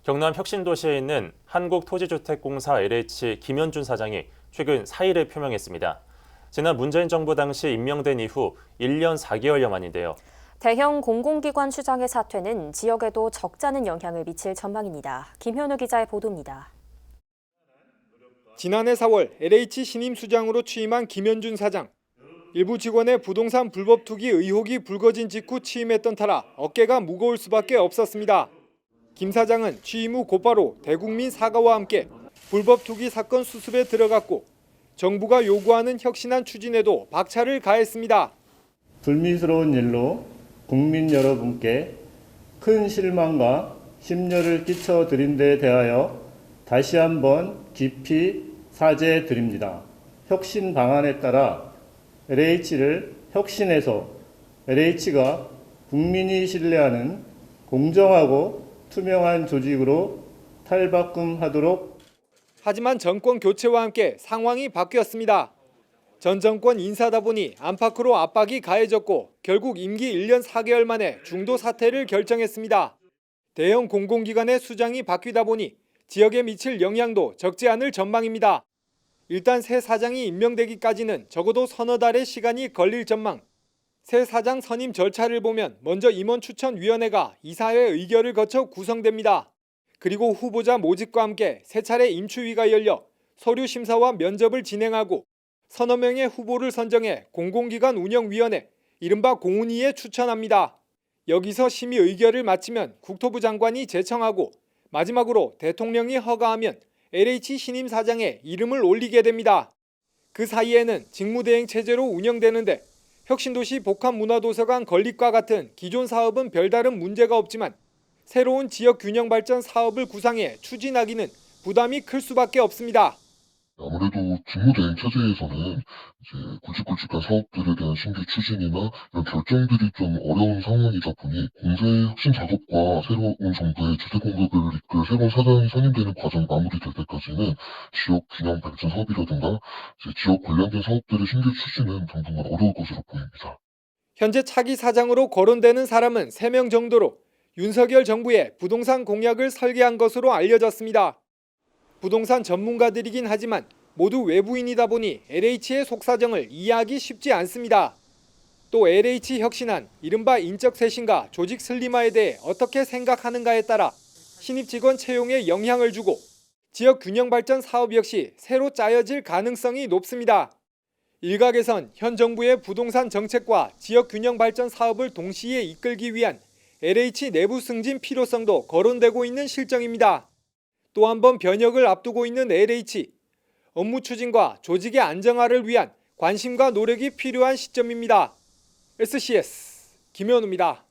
경남 혁신도시에 있는 한국토지주택공사 LH 김현준 사장이 최근 사의를 표명했습니다. 지난 문재인 정부 당시 임명된 이후 1년 4개월여 만인데요. 대형 공공기관 추장의 사퇴는 지역에도 적잖은 영향을 미칠 전망입니다. 김현우 기자의 보도입니다. 지난해 4월 LH 신임 수장으로 취임한 김현준 사장. 일부 직원의 부동산 불법 투기 의혹이 불거진 직후 취임했던 터라 어깨가 무거울 수밖에 없었습니다. 김 사장은 취임 후 곧바로 대국민 사과와 함께 불법 투기 사건 수습에 들어갔고 정부가 요구하는 혁신안 추진에도 박차를 가했습니다. 불미스러운 일로 국민 여러분께 큰 실망과 심려를 끼쳐드린 데 대하여 다시 한번 깊이 사죄드립니다. 혁신 방안에 따라 LH를 혁신해서 LH가 국민이 신뢰하는 공정하고 투명한 조직으로 탈바꿈하도록. 하지만 정권 교체와 함께 상황이 바뀌었습니다. 전 정권 인사다 보니 안팎으로 압박이 가해졌고 결국 임기 1년 4개월 만에 중도 사퇴를 결정했습니다. 대형 공공기관의 수장이 바뀌다 보니 지역에 미칠 영향도 적지 않을 전망입니다. 일단 새 사장이 임명되기까지는 적어도 서너 달의 시간이 걸릴 전망. 새 사장 선임 절차를 보면 먼저 임원추천위원회가 이사회 의결을 거쳐 구성됩니다. 그리고 후보자 모집과 함께 세 차례 임추위가 열려 서류 심사와 면접을 진행하고 서너 명의 후보를 선정해 공공기관 운영위원회, 이른바 공운위에 추천합니다. 여기서 심의 의결을 마치면 국토부 장관이 제청하고 마지막으로 대통령이 허가하면 LH 신임 사장의 이름을 올리게 됩니다. 그 사이에는 직무대행 체제로 운영되는데 혁신도시 복합문화도서관 건립과 같은 기존 사업은 별다른 문제가 없지만 새로운 지역균형발전 사업을 구상해 추진하기는 부담이 클 수밖에 없습니다. 아무래도 직무대행 체제에서는 굵직굵직한 사업들에 대한 신규 추진이나 이런 결정들이 좀 어려운 상황이다 보니 공사의 혁신 작업과 새로운 정부의 주택 공급을 이끌 새로운 사장이 선임되는 과정이 마무리될 때까지는 지역 균형 발전 사업이라든가 지역 관련된 사업들의 신규 추진은 당분간 어려울 것으로 보입니다. 현재 차기 사장으로 거론되는 사람은 3명 정도로 윤석열 정부의 부동산 공약을 설계한 것으로 알려졌습니다. 부동산 전문가들이긴 하지만 모두 외부인이다 보니 LH의 속사정을 이해하기 쉽지 않습니다. 또 LH 혁신안, 이른바 인적 쇄신과 조직 슬림화에 대해 어떻게 생각하는가에 따라 신입 직원 채용에 영향을 주고 지역 균형 발전 사업 역시 새로 짜여질 가능성이 높습니다. 일각에선 현 정부의 부동산 정책과 지역 균형 발전 사업을 동시에 이끌기 위한 LH 내부 승진 필요성도 거론되고 있는 실정입니다. 또 한 번 변혁을 앞두고 있는 LH, 업무 추진과 조직의 안정화를 위한 관심과 노력이 필요한 시점입니다. SCS 김현우입니다.